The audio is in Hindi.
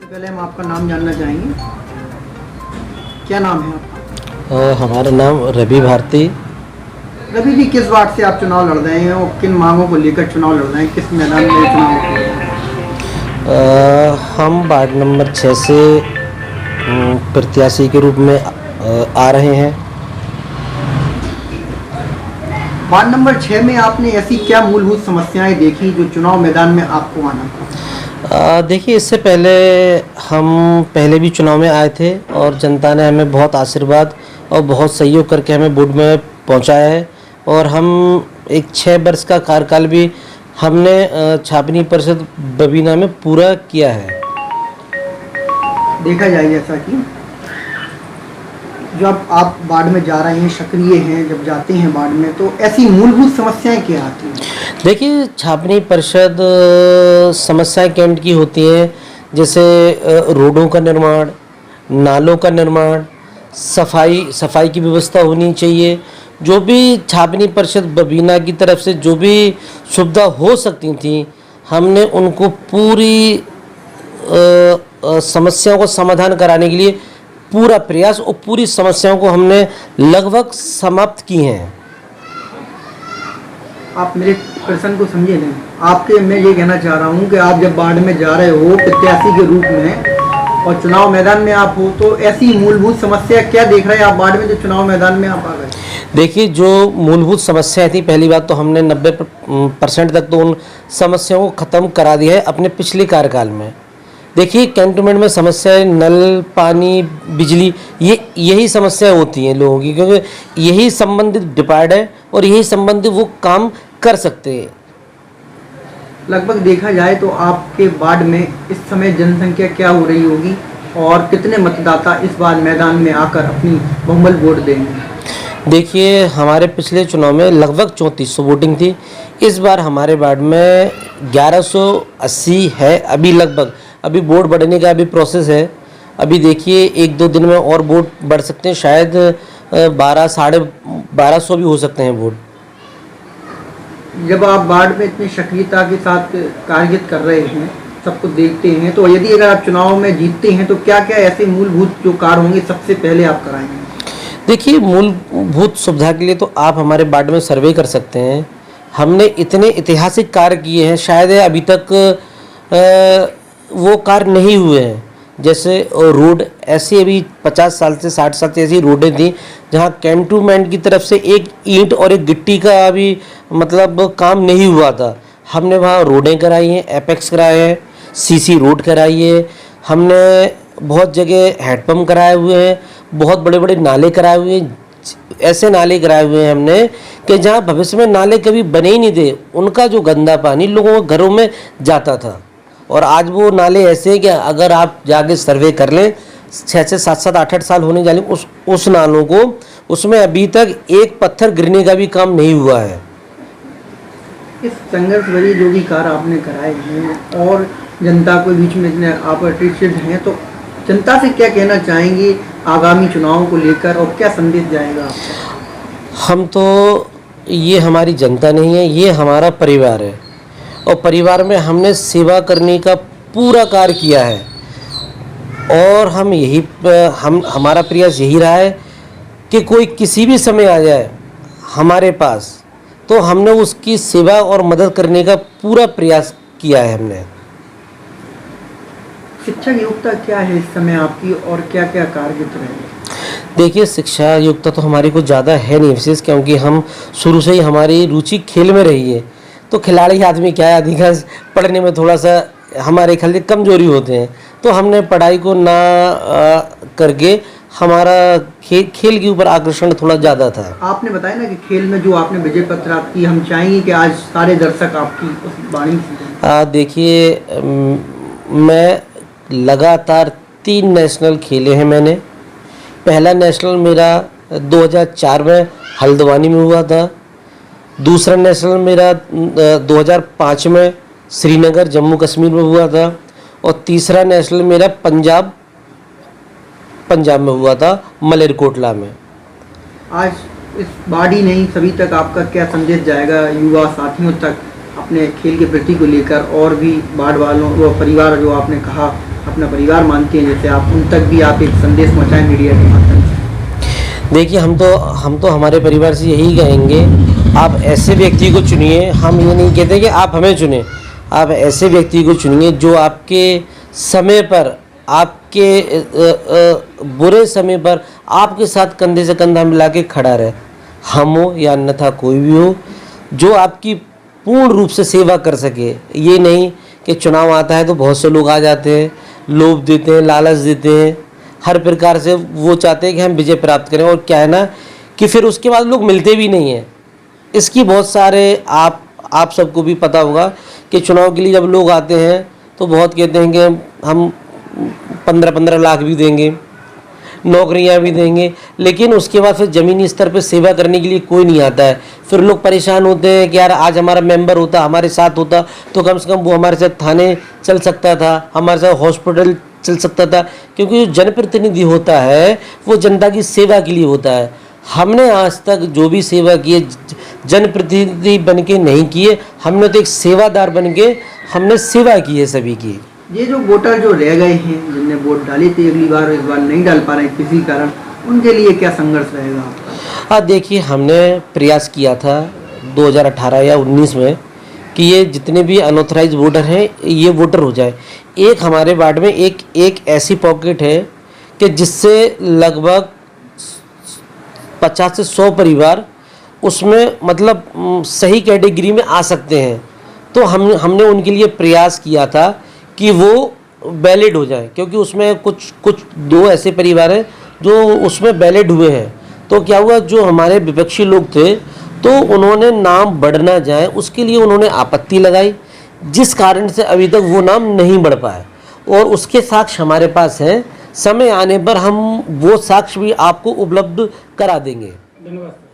पहले हम आपका नाम जानना चाहेंगे। क्या नाम है आपका? हमारा नाम रवि भारती। रवि जी, किस वार्ड से आप चुनाव लड़ रहे हैं और किन मांगों को लेकर चुनाव लड़ रहे हैं? किस मैदान में चुनाव लड़ रहे हैं? हम वार्ड नंबर 6 से प्रत्याशी के रूप में आ रहे हैं। वार्ड नंबर 6 में आपने ऐसी क्या मूलभूत समस्याएं देखी जो चुनाव मैदान में आपको आना पड़ा? देखिए, इससे पहले हम पहले भी चुनाव में आए थे और जनता ने हमें बहुत आशीर्वाद और बहुत सहयोग करके हमें वोट में पहुंचाया है। और हम एक 6 वर्ष का कार्यकाल भी हमने छावनी परिषद बबीना में पूरा किया है। देखा जाए जैसा कि जब आप वार्ड में जा रहे हैं, सक्रिय हैं, जब जाते हैं वार्ड में, तो ऐसी मूलभूत समस्याएं क्या आती हैं? देखिए, छावनी परिषद समस्याएं कैंट की होती हैं, जैसे रोडों का निर्माण, नालों का निर्माण, सफाई की व्यवस्था होनी चाहिए। जो भी छावनी परिषद बबीना की तरफ से जो भी सुविधा हो सकती थी, हमने उनको पूरी समस्याओं को समाधान कराने के लिए पूरा प्रयास और पूरी समस्याओं को हमने लगभग समाप्त की हैं। आप मेरे प्रश्न को समझे नहीं। आपके मैं ये कहना चाह रहा हूँ कि आप जब वार्ड में जा रहे हो प्रत्याशी के रूप में और चुनाव मैदान में आप हो, तो ऐसी मूलभूत समस्या क्या देख रहे हैं आप वार्ड में जो चुनाव मैदान में आप आ गए? देखिए, जो मूलभूत समस्याएं थी, पहली बात तो हमने 90% तक तो उन समस्याओं को ख़त्म करा दिया है अपने पिछले कार्यकाल में। देखिए, कैंटोनमेंट में समस्याएं नल, पानी, बिजली, यही समस्याएं होती हैं लोगों की, क्योंकि यही संबंधित डिपार्ट है और यही संबंधित वो काम कर सकते हैं। लगभग देखा जाए तो आपके वार्ड में इस समय जनसंख्या क्या हो रही होगी और कितने मतदाता इस बार मैदान में आकर अपनी बहुमत वोट देंगे? देखिए, हमारे पिछले चुनाव में लगभग 3400 वोटिंग थी। इस बार हमारे वार्ड में 1180 है। अभी वोट बढ़ने का अभी प्रोसेस है। अभी देखिए, 1-2 दिन में और वोट बढ़ सकते हैं, शायद 1200 भी हो सकते हैं वोट। जब आप वार्ड में इतनी सक्रियता के साथ कार्य कर रहे हैं, सबको देखते हैं, तो यदि अगर आप चुनाव में जीतते हैं तो क्या क्या ऐसे मूलभूत जो कार्य होंगे सबसे पहले आप कराएंगे? देखिए, मूलभूत सुविधा के लिए तो आप हमारे वार्ड में सर्वे कर सकते हैं। हमने इतने ऐतिहासिक कार्य किए हैं, शायद अभी तक वो कार्य नहीं हुए हैं। जैसे रोड, ऐसी अभी 50 साल से 60 साल से ऐसी रोडें थी जहां कैंटोनमेंट की तरफ से एक ईंट और एक गिट्टी का अभी मतलब काम नहीं हुआ था। हमने वहाँ रोडें कराई हैं, एपेक्स कराए हैं, सीसी रोड कराई है। हमने बहुत जगह हैंडपम्प कराए हुए हैं, बहुत बड़े बड़े नाले कराए हुए हैं। ऐसे नाले कराए हुए हैं हमने कि जहाँ भविष्य में नाले कभी बने ही नहीं थे, उनका जो गंदा पानी लोगों के घरों में जाता था। और आज वो नाले ऐसे हैं कि अगर आप जाके सर्वे कर लें, 6 से 7 8 साल होने जाने उस नालों को, उसमें अभी तक एक पत्थर गिरने का भी काम नहीं हुआ है। इस संघर्ष भरी जो भी कार्य आपने कराए हैं और जनता के बीच में इतने आप प्रतिष्ठित हैं, तो जनता से क्या कहना चाहेंगे आगामी चुनावों को लेकर और क्या संदेश जाएगा आपका? हम तो, ये हमारी जनता नहीं है, ये हमारा परिवार है और परिवार में हमने सेवा करने का पूरा कार्य किया है। और हमारा प्रयास यही रहा है कि कोई किसी भी समय आ जाए हमारे पास, तो हमने उसकी सेवा और मदद करने का पूरा प्रयास किया है हमने। शिक्षा योग्यता क्या है इस समय आपकी और क्या क्या कार्य रहेंगे? देखिए, शिक्षा योग्यता तो हमारी कुछ ज़्यादा है नहीं विशेष, क्योंकि हम शुरू से ही हमारी रुचि खेल में रही है। तो खिलाड़ी आदमी क्या है, अधिकांश पढ़ने में थोड़ा सा हमारे ख्याल से कमजोरी होते हैं, तो हमने पढ़ाई को ना करके हमारा खेल के ऊपर आकर्षण थोड़ा ज़्यादा था। आपने बताया ना कि खेल में जो आपने विजय पत्र प्राप्त की, हम चाहेंगे कि आज सारे दर्शक आपकी उस वाणी से। देखिए, मैं लगातार 3 नेशनल खेले हैं मैंने। पहला नेशनल मेरा 2004 में हल्द्वानी में हुआ था। दूसरा नेशनल मेरा 2005 में श्रीनगर जम्मू कश्मीर में हुआ था। और तीसरा नेशनल मेरा पंजाब में हुआ था, मलेरकोटला में। आज इस बाड़ी नहीं सभी तक आपका क्या संदेश जाएगा युवा साथियों तक अपने खेल के प्रति को लेकर, और भी बाढ़ वालों व परिवार जो आपने कहा अपना परिवार मानते हैं, जैसे आप उन तक भी आप एक संदेश पहुँचाएं मीडिया के माध्यम से। देखिए हम तो हमारे परिवार से यही कहेंगे, आप ऐसे व्यक्ति को चुनिए। हम ये नहीं कहते कि आप हमें चुनें, आप ऐसे व्यक्ति को चुनिए जो आपके समय पर, आपके बुरे समय पर आपके साथ कंधे से कंधा मिला के खड़ा रहे, हम हो या अन्यथा कोई भी हो, जो आपकी पूर्ण रूप से सेवा कर सके। ये नहीं कि चुनाव आता है तो बहुत से लोग आ जाते हैं, लोभ देते हैं, लालच देते हैं, हर प्रकार से वो चाहते हैं कि हम विजय प्राप्त करें, और क्या है ना कि फिर उसके बाद लोग मिलते भी नहीं हैं। इसकी बहुत सारे आप सबको भी पता होगा कि चुनाव के लिए जब लोग आते हैं तो बहुत कहते हैं कि हम 15-15 लाख भी देंगे, नौकरियां भी देंगे, लेकिन उसके बाद फिर ज़मीनी स्तर पर सेवा करने के लिए कोई नहीं आता है। फिर लोग परेशान होते हैं कि यार आज हमारा मेंबर होता, हमारे साथ होता तो कम से कम वो हमारे साथ थाने चल सकता था, हमारे साथ हॉस्पिटल चल सकता था, क्योंकि जो जनप्रतिनिधि होता है वो जनता की सेवा के लिए होता है। हमने आज तक जो भी सेवा की है जनप्रतिनिधि बन के नहीं किए, हमने तो एक सेवादार बन के हमने सेवा की है सभी की। ये जो वोटर जो रह गए हैं, जिनने वोट डाली थी अगली बार, इस बार नहीं डाल पा रहे किसी कारण, उनके लिए क्या संघर्ष रहेगा आपका? हाँ देखिए, हमने प्रयास किया था 2018 या 19 में कि ये जितने भी अनऑथराइज वोटर हैं ये वोटर हो जाए। एक हमारे वार्ड में एक ऐसी पॉकेट है कि जिससे लगभग 50 से 100 परिवार उसमें मतलब सही कैटेगरी में आ सकते हैं। तो हमने उनके लिए प्रयास किया था कि वो वैलिड हो जाए, क्योंकि उसमें कुछ 2 ऐसे परिवार हैं जो उसमें वैलिड हुए हैं। तो क्या हुआ, जो हमारे विपक्षी लोग थे तो उन्होंने नाम बढ़ ना जाए उसके लिए उन्होंने आपत्ति लगाई, जिस कारण से अभी तक वो नाम नहीं बढ़ पाए, और उसके साक्ष्य हमारे पास हैं। समय आने पर हम वो साक्ष्य भी आपको उपलब्ध करा देंगे। धन्यवाद।